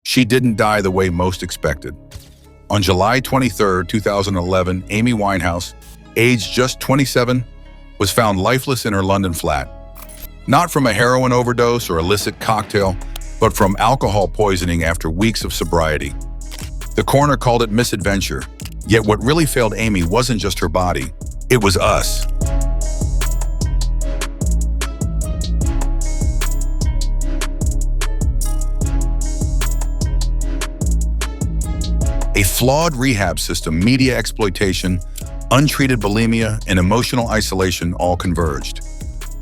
She didn't die the way most expected. On July 23, 2011, Amy Winehouse, aged just 27, was found lifeless in her London flat. Not from a heroin overdose or illicit cocktail, but from alcohol poisoning after weeks of sobriety. The coroner called it misadventure, yet what really failed Amy wasn't just her body, it was us. A flawed rehab system, media exploitation, untreated bulimia, and emotional isolation all converged.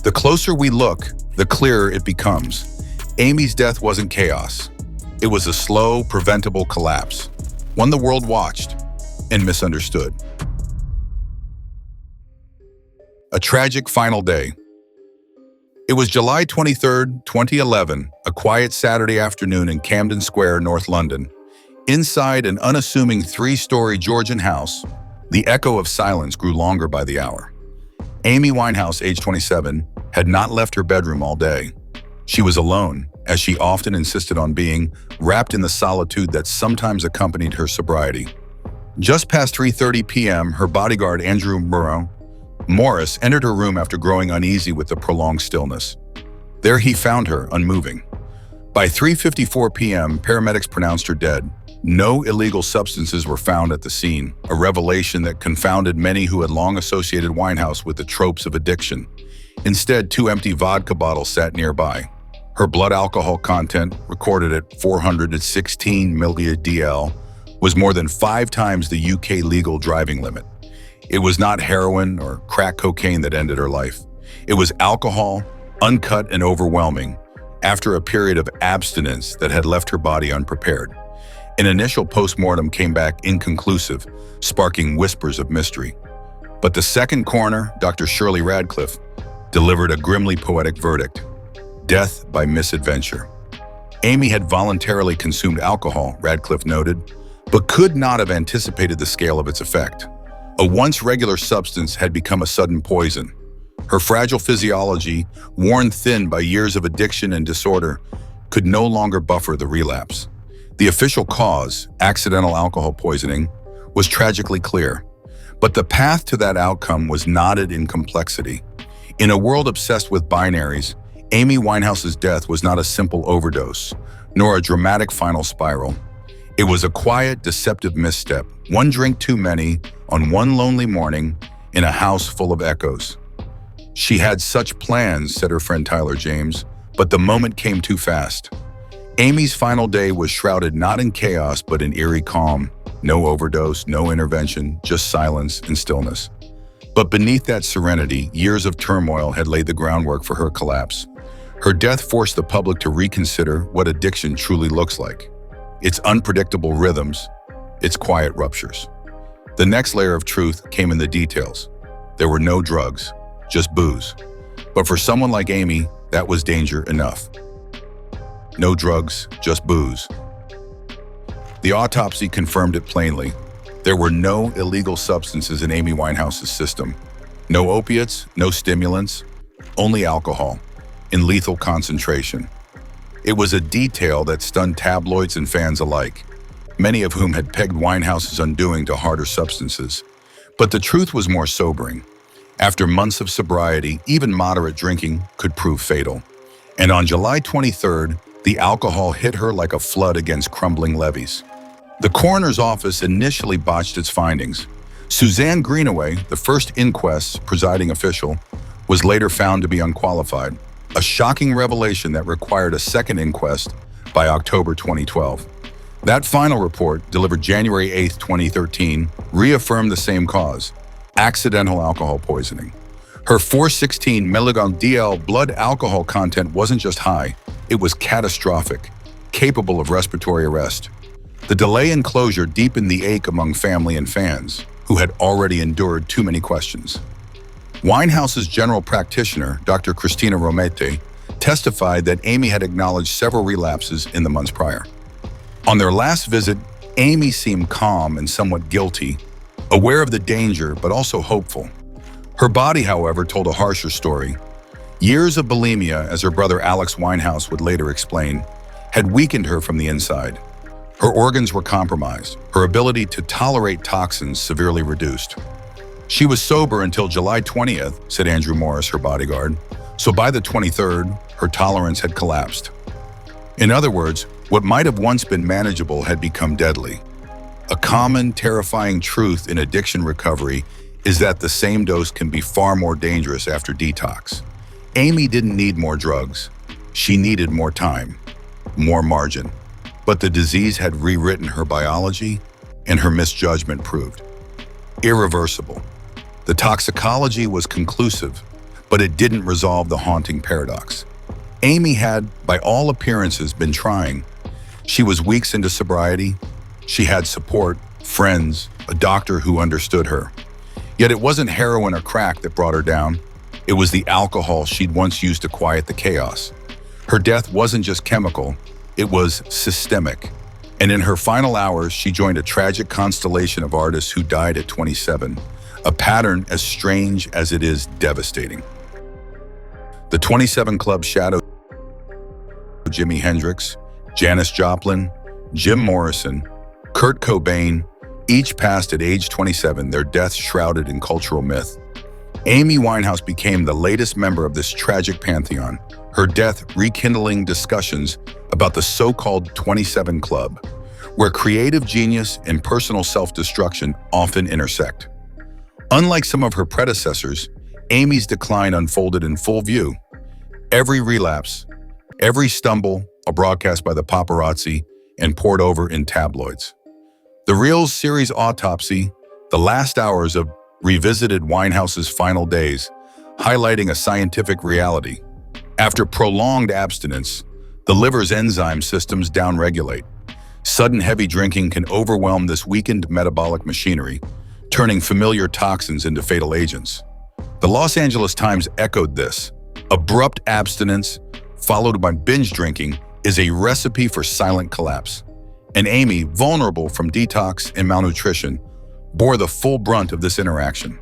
The closer we look, the clearer it becomes. Amy's death wasn't chaos. It was a slow, preventable collapse, one the world watched and misunderstood. A tragic final day. It was July 23, 2011, a quiet Saturday afternoon in Camden Square, North London. Inside an unassuming 3-story Georgian house, the echo of silence grew longer by the hour. Amy Winehouse, age 27, had not left her bedroom all day. She was alone, as she often insisted on being, wrapped in the solitude that sometimes accompanied her sobriety. Just past 3:30 p.m., her bodyguard Andrew Morris entered her room after growing uneasy with the prolonged stillness. There he found her, unmoving. By 3:54 p.m., paramedics pronounced her dead. No illegal substances were found at the scene, a revelation that confounded many who had long associated Winehouse with the tropes of addiction. Instead, 2 empty vodka bottles sat nearby. Her blood alcohol content, recorded at 416 mg/dl, was more than 5 times the UK legal driving limit. It was not heroin or crack cocaine that ended her life. It was alcohol, uncut and overwhelming, after a period of abstinence that had left her body unprepared. An initial postmortem came back inconclusive, sparking whispers of mystery. But the second coroner, Dr. Shirley Radcliffe, delivered a grimly poetic verdict: death by misadventure. Amy had voluntarily consumed alcohol, Radcliffe noted, but could not have anticipated the scale of its effect. A once regular substance had become a sudden poison. Her fragile physiology, worn thin by years of addiction and disorder, could no longer buffer the relapse. The official cause, accidental alcohol poisoning, was tragically clear, but the path to that outcome was knotted in complexity. In a world obsessed with binaries, Amy Winehouse's death was not a simple overdose, nor a dramatic final spiral. It was a quiet, deceptive misstep, one drink too many, on one lonely morning, in a house full of echoes. She had such plans, said her friend Tyler James, but the moment came too fast. Amy's final day was shrouded not in chaos, but in eerie calm. No overdose, no intervention, just silence and stillness. But beneath that serenity, years of turmoil had laid the groundwork for her collapse. Her death forced the public to reconsider what addiction truly looks like. Its unpredictable rhythms, its quiet ruptures. The next layer of truth came in the details. There were no drugs, just booze. But for someone like Amy, that was danger enough. No drugs, just booze. The autopsy confirmed it plainly. There were no illegal substances in Amy Winehouse's system. No opiates, no stimulants, only alcohol, in lethal concentration. It was a detail that stunned tabloids and fans alike, many of whom had pegged Winehouse's undoing to harder substances. But the truth was more sobering. After months of sobriety, even moderate drinking could prove fatal. And on July 23rd, the alcohol hit her like a flood against crumbling levees. The coroner's office initially botched its findings. Suzanne Greenaway, the first inquest's presiding official, was later found to be unqualified, a shocking revelation that required a second inquest by October 2012. That final report, delivered January 8, 2013, reaffirmed the same cause: accidental alcohol poisoning. Her 416 mg/dl blood alcohol content wasn't just high, it was catastrophic, capable of respiratory arrest. The delay in closure deepened the ache among family and fans, who had already endured too many questions. Winehouse's general practitioner, Dr. Christina Romete, testified that Amy had acknowledged several relapses in the months prior. On their last visit, Amy seemed calm and somewhat guilty, aware of the danger but also hopeful. Her body, however, told a harsher story. Years of bulimia, as her brother Alex Winehouse would later explain, had weakened her from the inside. Her organs were compromised, her ability to tolerate toxins severely reduced. She was sober until July 20th, said Andrew Morris, her bodyguard, so by the 23rd, her tolerance had collapsed. In other words, what might have once been manageable had become deadly. A common, terrifying truth in addiction recovery is that the same dose can be far more dangerous after detox. Amy didn't need more drugs. She needed more time, more margin. But the disease had rewritten her biology, and her misjudgment proved irreversible. The toxicology was conclusive, but it didn't resolve the haunting paradox. Amy had, by all appearances, been trying. She was weeks into sobriety. She had support, friends, a doctor who understood her. Yet it wasn't heroin or crack that brought her down. It was the alcohol she'd once used to quiet the chaos. Her death wasn't just chemical, it was systemic. And in her final hours, she joined a tragic constellation of artists who died at 27, a pattern as strange as it is devastating. The 27 Club shadowed Jimi Hendrix, Janis Joplin, Jim Morrison, Kurt Cobain, each passed at age 27, their deaths shrouded in cultural myth. Amy Winehouse became the latest member of this tragic pantheon, her death rekindling discussions about the so-called 27 Club, where creative genius and personal self-destruction often intersect. Unlike some of her predecessors, Amy's decline unfolded in full view. Every relapse, every stumble, a broadcast by the paparazzi and poured over in tabloids. The Reel's series Autopsy, the last hours of revisited Winehouse's final days, highlighting a scientific reality. After prolonged abstinence, the liver's enzyme systems downregulate. Sudden heavy drinking can overwhelm this weakened metabolic machinery, turning familiar toxins into fatal agents. The Los Angeles Times echoed this. Abrupt abstinence, followed by binge drinking, is a recipe for silent collapse. And Amy, vulnerable from detox and malnutrition, bore the full brunt of this interaction.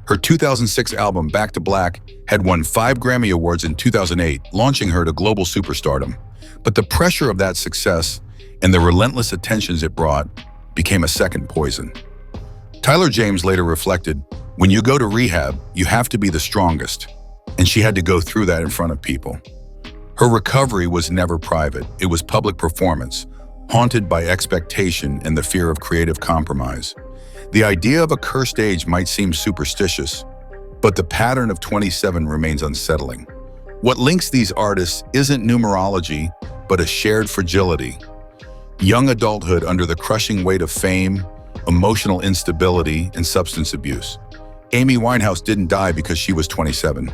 Her 2006 album, Back to Black, had won 5 Grammy Awards in 2008, launching her to global superstardom. But the pressure of that success and the relentless attentions it brought became a second poison. Tyler James later reflected, "When you go to rehab, you have to be the strongest." And she had to go through that in front of people. Her recovery was never private. It was public performance, haunted by expectation and the fear of creative compromise. The idea of a cursed age might seem superstitious, but the pattern of 27 remains unsettling. What links these artists isn't numerology, but a shared fragility. Young adulthood under the crushing weight of fame, emotional instability, and substance abuse. Amy Winehouse didn't die because she was 27,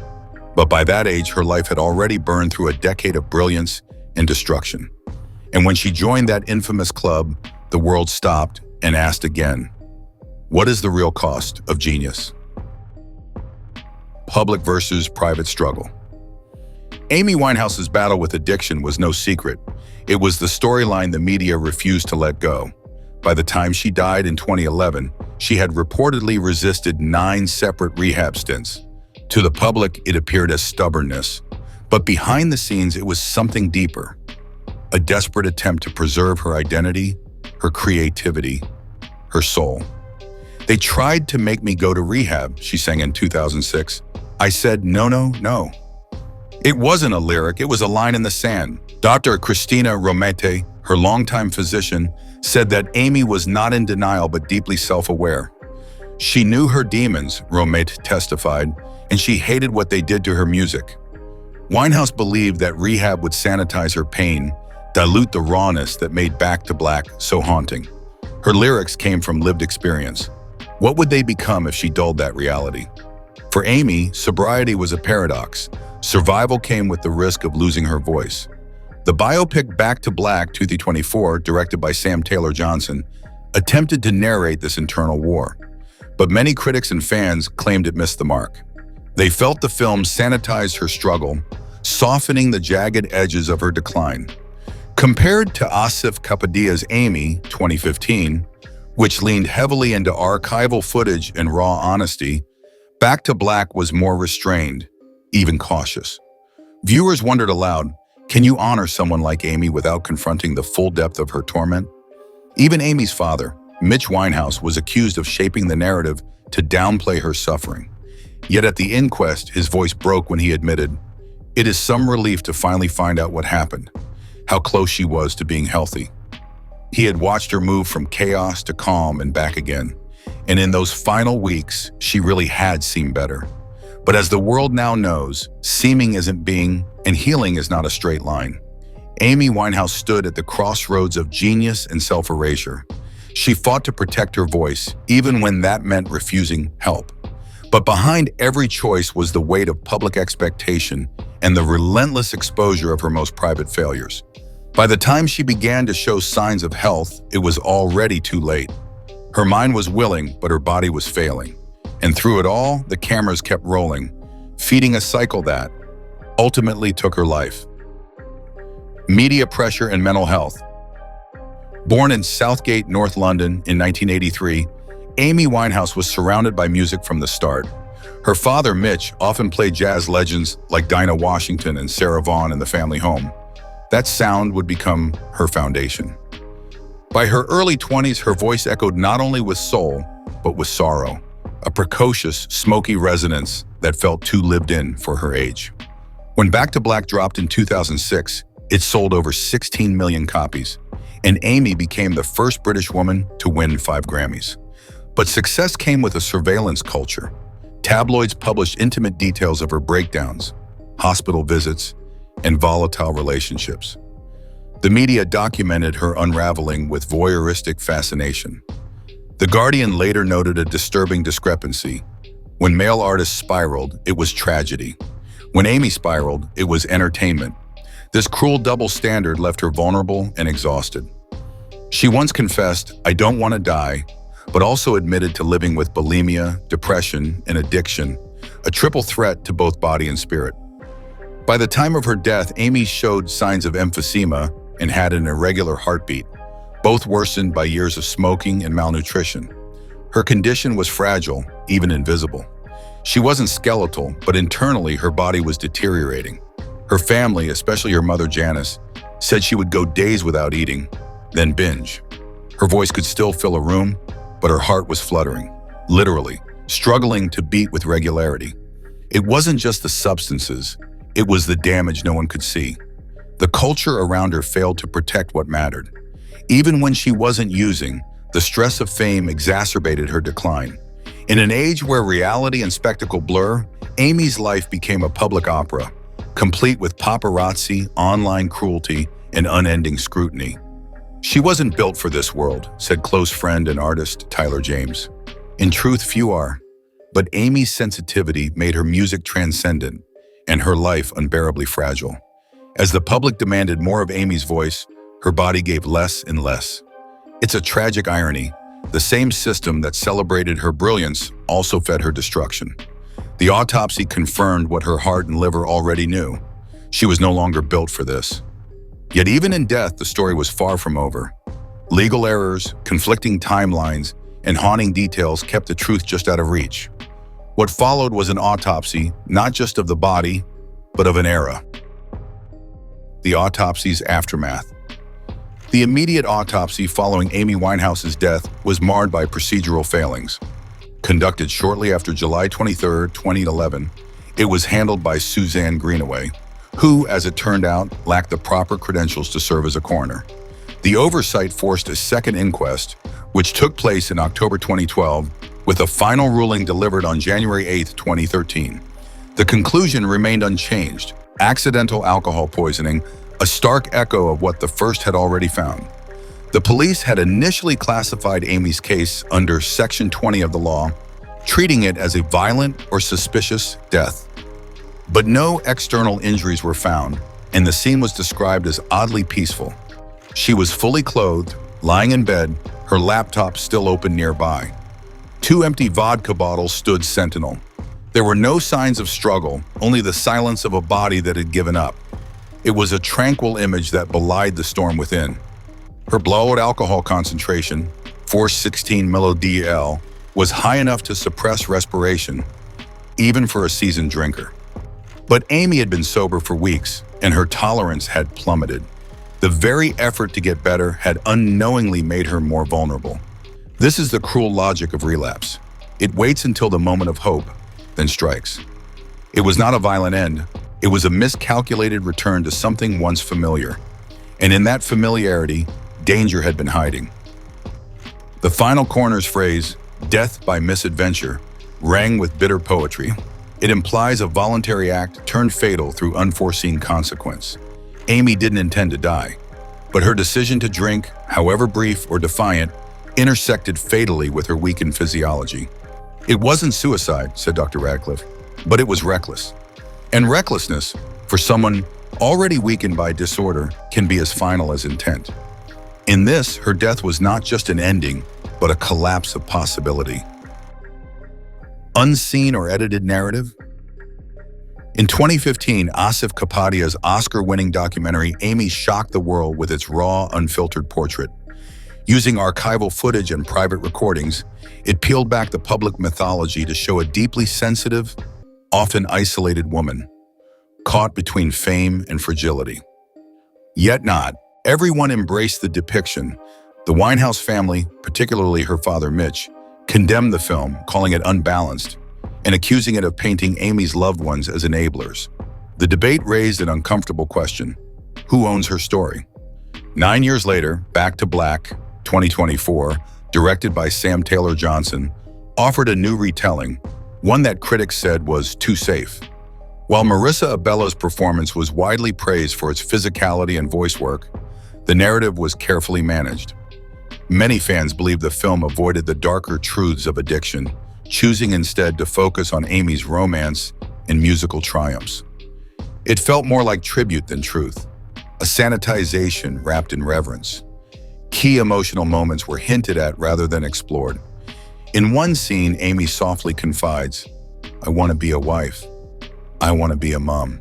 but by that age, her life had already burned through a decade of brilliance and destruction. And when she joined that infamous club, the world stopped and asked again, what is the real cost of genius? Public versus private struggle. Amy Winehouse's battle with addiction was no secret. It was the storyline the media refused to let go. By the time she died in 2011, she had reportedly resisted 9 separate rehab stints. To the public, it appeared as stubbornness. But behind the scenes, it was something deeper. A desperate attempt to preserve her identity, her creativity, her soul. "They tried to make me go to rehab," she sang in 2006. "I said, no, no, no." It wasn't a lyric, it was a line in the sand. Dr. Christina Romete, her longtime physician, said that Amy was not in denial but deeply self-aware. She knew her demons, Romete testified, and she hated what they did to her music. Winehouse believed that rehab would sanitize her pain, dilute the rawness that made Back to Black so haunting. Her lyrics came from lived experience. What would they become if she dulled that reality? For Amy, sobriety was a paradox. Survival came with the risk of losing her voice. The biopic Back to Black 2024, directed by Sam Taylor Johnson, attempted to narrate this internal war. But many critics and fans claimed it missed the mark. They felt the film sanitized her struggle, softening the jagged edges of her decline. Compared to Asif Kapadia's Amy, 2015, which leaned heavily into archival footage and raw honesty, Back to Black was more restrained, even cautious. Viewers wondered aloud, can you honor someone like Amy without confronting the full depth of her torment? Even Amy's father, Mitch Winehouse, was accused of shaping the narrative to downplay her suffering. Yet at the inquest, his voice broke when he admitted, "It is some relief to finally find out what happened, how close she was to being healthy." He had watched her move from chaos to calm and back again, and in those final weeks, she really had seemed better. But as the world now knows, seeming isn't being, and healing is not a straight line. Amy Winehouse stood at the crossroads of genius and self-erasure. She fought to protect her voice, even when that meant refusing help. But behind every choice was the weight of public expectation and the relentless exposure of her most private failures. By the time she began to show signs of health, it was already too late. Her mind was willing, but her body was failing. And through it all, the cameras kept rolling, feeding a cycle that ultimately took her life. Media pressure and mental health. Born in Southgate, North London in 1983, Amy Winehouse was surrounded by music from the start. Her father, Mitch, often played jazz legends like Dinah Washington and Sarah Vaughan in the family home. That sound would become her foundation. By her early 20s, her voice echoed not only with soul, but with sorrow, a precocious, smoky resonance that felt too lived in for her age. When Back to Black dropped in 2006, it sold over 16 million copies, and Amy became the first British woman to win 5 Grammys. But success came with a surveillance culture. Tabloids published intimate details of her breakdowns, hospital visits, and volatile relationships. The media documented her unraveling with voyeuristic fascination. The Guardian later noted a disturbing discrepancy. When male artists spiraled, it was tragedy. When Amy spiraled, it was entertainment. This cruel double standard left her vulnerable and exhausted. She once confessed, "I don't want to die," but also admitted to living with bulimia, depression, and addiction, a triple threat to both body and spirit. By the time of her death, Amy showed signs of emphysema and had an irregular heartbeat, both worsened by years of smoking and malnutrition. Her condition was fragile, even invisible. She wasn't skeletal, but internally her body was deteriorating. Her family, especially her mother Janice, said she would go days without eating, then binge. Her voice could still fill a room, but her heart was fluttering, literally, struggling to beat with regularity. It wasn't just the substances, it was the damage no one could see. The culture around her failed to protect what mattered. Even when she wasn't using, the stress of fame exacerbated her decline. In an age where reality and spectacle blur, Amy's life became a public opera, complete with paparazzi, online cruelty, and unending scrutiny. "She wasn't built for this world," said close friend and artist Tyler James. In truth, few are. But Amy's sensitivity made her music transcendent and her life unbearably fragile. As the public demanded more of Amy's voice, her body gave less and less. It's a tragic irony. The same system that celebrated her brilliance also fed her destruction. The autopsy confirmed what her heart and liver already knew. She was no longer built for this. Yet even in death, the story was far from over. Legal errors, conflicting timelines, and haunting details kept the truth just out of reach. What followed was an autopsy, not just of the body, but of an era. The autopsy's aftermath. The immediate autopsy following Amy Winehouse's death was marred by procedural failings. Conducted shortly after July 23, 2011, it was handled by Suzanne Greenaway, who, as it turned out, lacked the proper credentials to serve as a coroner. The oversight forced a second inquest, which took place in October 2012, with a final ruling delivered on January 8, 2013. The conclusion remained unchanged: accidental alcohol poisoning, a stark echo of what the first had already found. The police had initially classified Amy's case under Section 20 of the law, treating it as a violent or suspicious death. But no external injuries were found, and the scene was described as oddly peaceful. She was fully clothed, lying in bed, her laptop still open nearby. 2 empty vodka bottles stood sentinel. There were no signs of struggle, only the silence of a body that had given up. It was a tranquil image that belied the storm within. Her blood alcohol concentration, 416 mL/dL, was high enough to suppress respiration, even for a seasoned drinker. But Amy had been sober for weeks, and her tolerance had plummeted. The very effort to get better had unknowingly made her more vulnerable. This is the cruel logic of relapse. It waits until the moment of hope, then strikes. It was not a violent end. It was a miscalculated return to something once familiar. And in that familiarity, danger had been hiding. The final coroner's phrase, "death by misadventure," rang with bitter poetry. It implies a voluntary act turned fatal through unforeseen consequence. Amy didn't intend to die, but her decision to drink, however brief or defiant, intersected fatally with her weakened physiology. It wasn't suicide, said Dr. Radcliffe, but it was reckless. And recklessness, for someone already weakened by disorder, can be as final as intent. In this, her death was not just an ending, but a collapse of possibility. Unseen or edited narrative? In 2015, Asif Kapadia's Oscar-winning documentary Amy shocked the world with its raw, unfiltered portrait. Using archival footage and private recordings, it peeled back the public mythology to show a deeply sensitive, often isolated woman, caught between fame and fragility. Yet not everyone embraced the depiction. The Winehouse family, particularly her father Mitch, condemned the film, calling it unbalanced, and accusing it of painting Amy's loved ones as enablers. The debate raised an uncomfortable question: who owns her story? 9 years later, Back to Black, 2024, directed by Sam Taylor Johnson, offered a new retelling, one that critics said was too safe. While Marissa Abella's performance was widely praised for its physicality and voice work, the narrative was carefully managed. Many fans believe the film avoided the darker truths of addiction, choosing instead to focus on Amy's romance and musical triumphs. It felt more like tribute than truth, a sanitization wrapped in reverence. Key emotional moments were hinted at rather than explored. In one scene, Amy softly confides, "I want to be a wife. I want to be a mom."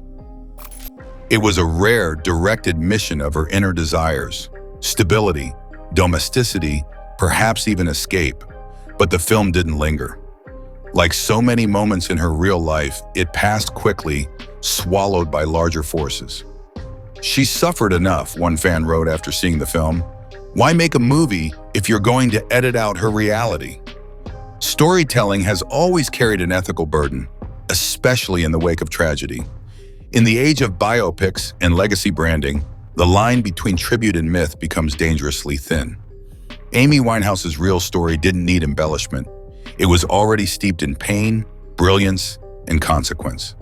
It was a rare, direct admission of her inner desires, stability, domesticity, perhaps even escape, but the film didn't linger. Like so many moments in her real life, it passed quickly, swallowed by larger forces. "She suffered enough," one fan wrote after seeing the film. "Why make a movie if you're going to edit out her reality?" Storytelling has always carried an ethical burden, especially in the wake of tragedy. In the age of biopics and legacy branding, the line between tribute and myth becomes dangerously thin. Amy Winehouse's real story didn't need embellishment. It was already steeped in pain, brilliance, and consequence.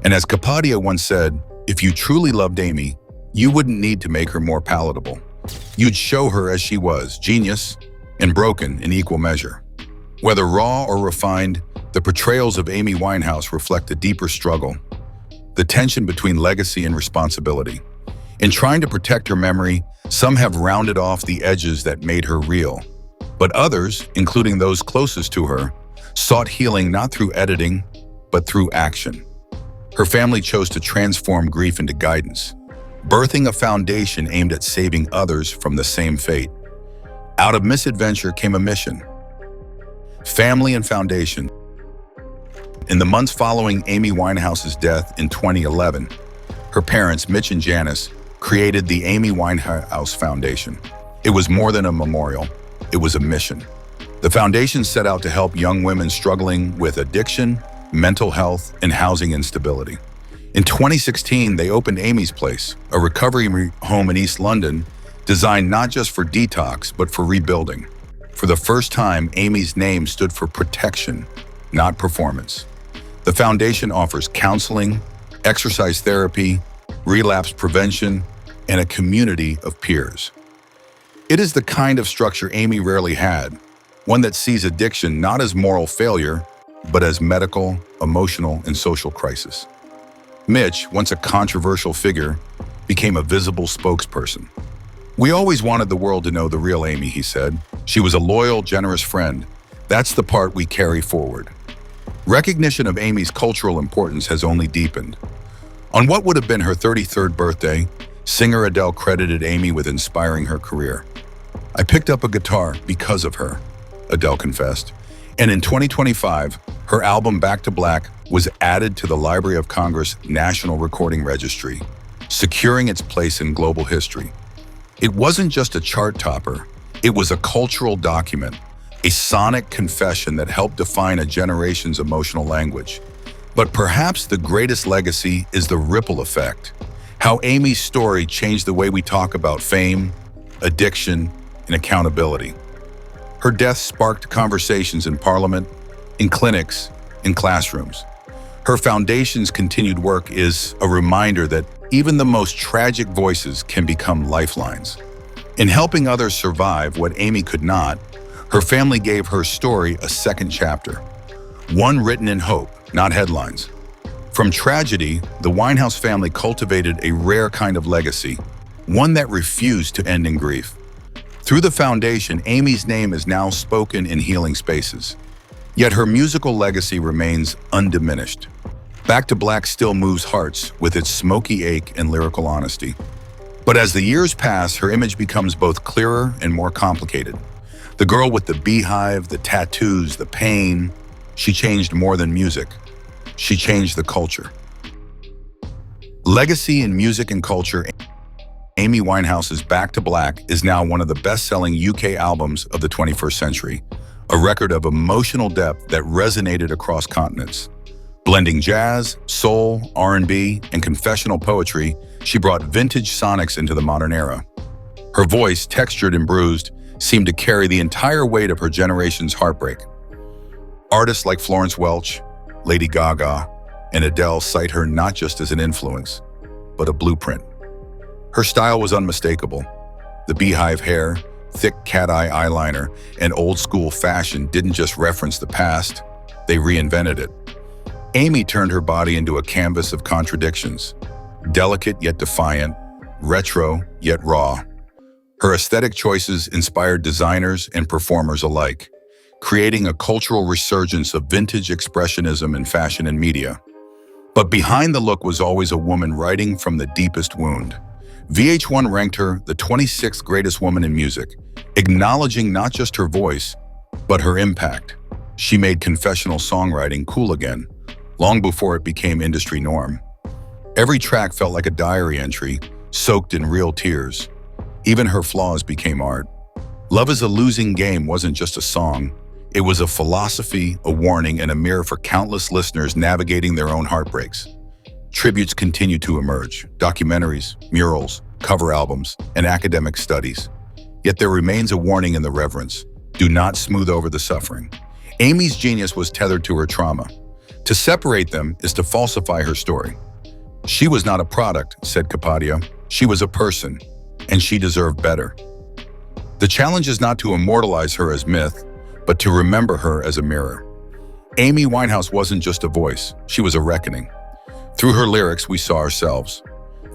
And as Kapadia once said, if you truly loved Amy, you wouldn't need to make her more palatable. You'd show her as she was, genius and broken in equal measure. Whether raw or refined, the portrayals of Amy Winehouse reflect a deeper struggle, the tension between legacy and responsibility. In trying to protect her memory, some have rounded off the edges that made her real. But others, including those closest to her, sought healing not through editing, but through action. Her family chose to transform grief into guidance, birthing a foundation aimed at saving others from the same fate. Out of misadventure came a mission: family and foundation. In the months following Amy Winehouse's death in 2011, her parents, Mitch and Janice, created the Amy Winehouse Foundation. It was more than a memorial, it was a mission. The foundation set out to help young women struggling with addiction, mental health, and housing instability. In 2016, they opened Amy's Place, a recovery home in East London, designed not just for detox, but for rebuilding. For the first time, Amy's name stood for protection, not performance. The foundation offers counseling, exercise therapy, relapse prevention, and a community of peers. It is the kind of structure Amy rarely had, one that sees addiction not as moral failure, but as medical, emotional, and social crisis. Mitch, once a controversial figure, became a visible spokesperson. "We always wanted the world to know the real Amy," he said. "She was a loyal, generous friend. That's the part we carry forward." Recognition of Amy's cultural importance has only deepened. On what would have been her 33rd birthday, singer Adele credited Amy with inspiring her career. "I picked up a guitar because of her," Adele confessed. And in 2025, her album Back to Black was added to the Library of Congress National Recording Registry, securing its place in global history. It wasn't just a chart topper, it was a cultural document, a sonic confession that helped define a generation's emotional language. But perhaps the greatest legacy is the ripple effect. How Amy's story changed the way we talk about fame, addiction, and accountability. Her death sparked conversations in parliament, in clinics, in classrooms. Her foundation's continued work is a reminder that even the most tragic voices can become lifelines. In helping others survive what Amy could not, her family gave her story a second chapter, one written in hope, not headlines. From tragedy, the Winehouse family cultivated a rare kind of legacy, one that refused to end in grief. Through the foundation, Amy's name is now spoken in healing spaces. Yet her musical legacy remains undiminished. Back to Black still moves hearts with its smoky ache and lyrical honesty. But as the years pass, her image becomes both clearer and more complicated. The girl with the beehive, the tattoos, the pain, she changed more than music. She changed the culture. Legacy in music and culture. Amy Winehouse's Back to Black is now one of the best-selling UK albums of the 21st century, a record of emotional depth that resonated across continents. Blending jazz, soul, R&B, and confessional poetry, she brought vintage sonics into the modern era. Her voice, textured and bruised, seemed to carry the entire weight of her generation's heartbreak. Artists like Florence Welch, Lady Gaga, and Adele cite her not just as an influence, but a blueprint. Her style was unmistakable. The beehive hair, thick cat-eye eyeliner, and old-school fashion didn't just reference the past, they reinvented it. Amy turned her body into a canvas of contradictions, delicate yet defiant, retro yet raw. Her aesthetic choices inspired designers and performers alike, creating a cultural resurgence of vintage expressionism in fashion and media. But behind the look was always a woman writing from the deepest wound. VH1 ranked her the 26th greatest woman in music, acknowledging not just her voice, but her impact. She made confessional songwriting cool again, long before it became industry norm. Every track felt like a diary entry, soaked in real tears. Even her flaws became art. Love Is a Losing Game wasn't just a song. It was a philosophy, a warning, and a mirror for countless listeners navigating their own heartbreaks. Tributes continue to emerge, documentaries, murals, cover albums, and academic studies. Yet there remains a warning in the reverence. Do not smooth over the suffering. Amy's genius was tethered to her trauma. To separate them is to falsify her story. She was not a product, said Kapadia. She was a person, and she deserved better. The challenge is not to immortalize her as myth, but to remember her as a mirror. Amy Winehouse wasn't just a voice, she was a reckoning. Through her lyrics, we saw ourselves.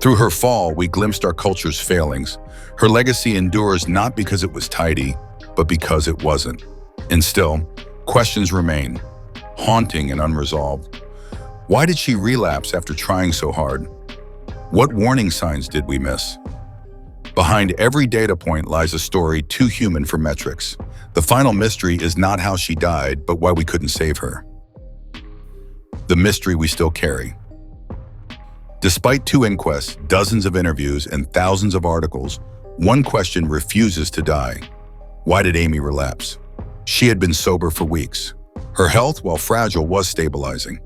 Through her fall, we glimpsed our culture's failings. Her legacy endures not because it was tidy, but because it wasn't. And still, questions remain, haunting and unresolved. Why did she relapse after trying so hard? What warning signs did we miss? Behind every data point lies a story too human for metrics. The final mystery is not how she died, but why we couldn't save her. The mystery we still carry. Despite 2 inquests, dozens of interviews, and thousands of articles, one question refuses to die. Why did Amy relapse? She had been sober for weeks. Her health, while fragile, was stabilizing.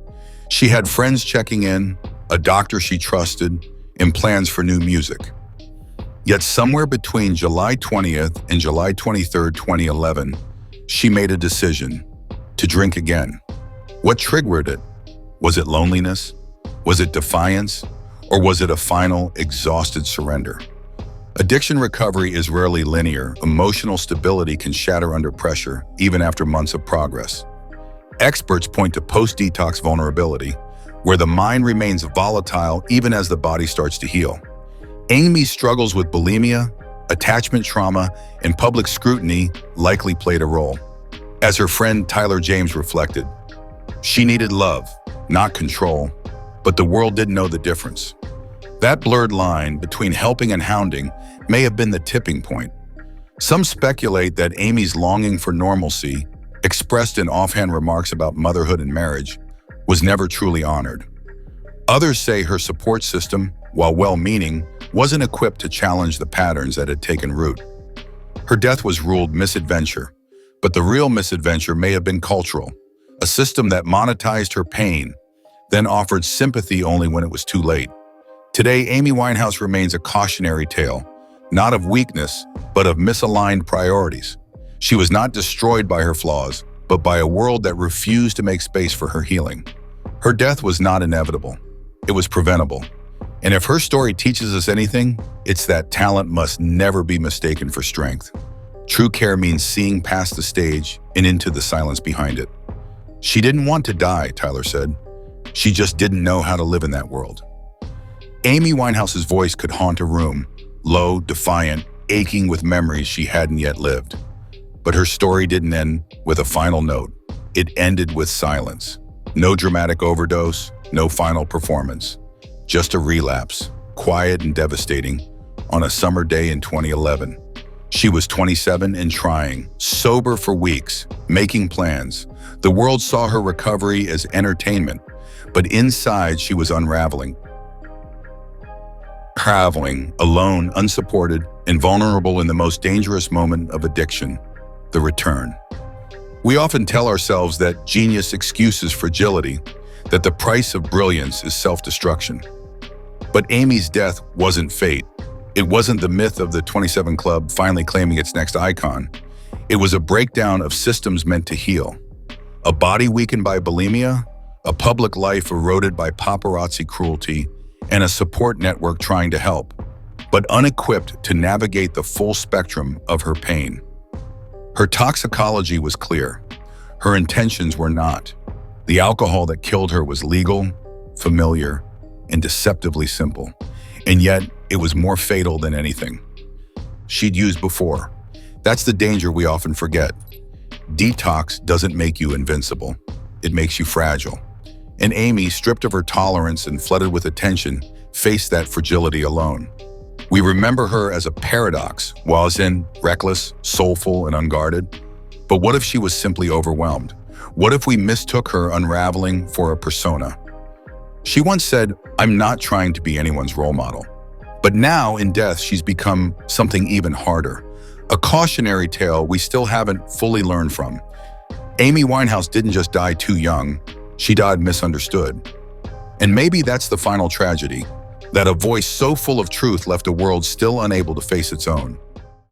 She had friends checking in, a doctor she trusted, and plans for new music. Yet somewhere between July 20th and July 23rd, 2011, she made a decision to drink again. What triggered it? Was it loneliness? Was it defiance? Or was it a final, exhausted surrender? Addiction recovery is rarely linear. Emotional stability can shatter under pressure, even after months of progress. Experts point to post-detox vulnerability, where the mind remains volatile even as the body starts to heal. Amy's struggles with bulimia, attachment trauma, and public scrutiny likely played a role. As her friend Tyler James reflected, she needed love, not control, but the world didn't know the difference. That blurred line between helping and hounding may have been the tipping point. Some speculate that Amy's longing for normalcy, expressed in offhand remarks about motherhood and marriage, was never truly honored. Others say her support system, while well-meaning, wasn't equipped to challenge the patterns that had taken root. Her death was ruled misadventure, but the real misadventure may have been cultural, a system that monetized her pain, then offered sympathy only when it was too late. Today, Amy Winehouse remains a cautionary tale, not of weakness, but of misaligned priorities. She was not destroyed by her flaws, but by a world that refused to make space for her healing. Her death was not inevitable. It was preventable. And if her story teaches us anything, it's that talent must never be mistaken for strength. True care means seeing past the stage and into the silence behind it. She didn't want to die, Tyler said. She just didn't know how to live in that world. Amy Winehouse's voice could haunt a room, low, defiant, aching with memories she hadn't yet lived. But her story didn't end with a final note. It ended with silence. No dramatic overdose, no final performance. Just a relapse, quiet and devastating, on a summer day in 2011. She was 27 and trying, sober for weeks, making plans. The world saw her recovery as entertainment, but inside she was unraveling. Traveling, alone, unsupported, and vulnerable in the most dangerous moment of addiction, the return. We often tell ourselves that genius excuses fragility, that the price of brilliance is self-destruction. But Amy's death wasn't fate. It wasn't the myth of the 27 Club finally claiming its next icon. It was a breakdown of systems meant to heal. A body weakened by bulimia, a public life eroded by paparazzi cruelty, and a support network trying to help, but unequipped to navigate the full spectrum of her pain. Her toxicology was clear. Her intentions were not. The alcohol that killed her was legal, familiar, and deceptively simple. And yet, it was more fatal than anything she'd used before. That's the danger we often forget. Detox doesn't make you invincible. It makes you fragile. And Amy, stripped of her tolerance and flooded with attention, faced that fragility alone. We remember her as a paradox, while as in reckless, soulful, and unguarded. But what if she was simply overwhelmed? What if we mistook her unraveling for a persona? She once said, "I'm not trying to be anyone's role model." But now, in death, she's become something even harder. A cautionary tale we still haven't fully learned from. Amy Winehouse didn't just die too young, she died misunderstood. And maybe that's the final tragedy, that a voice so full of truth left a world still unable to face its own.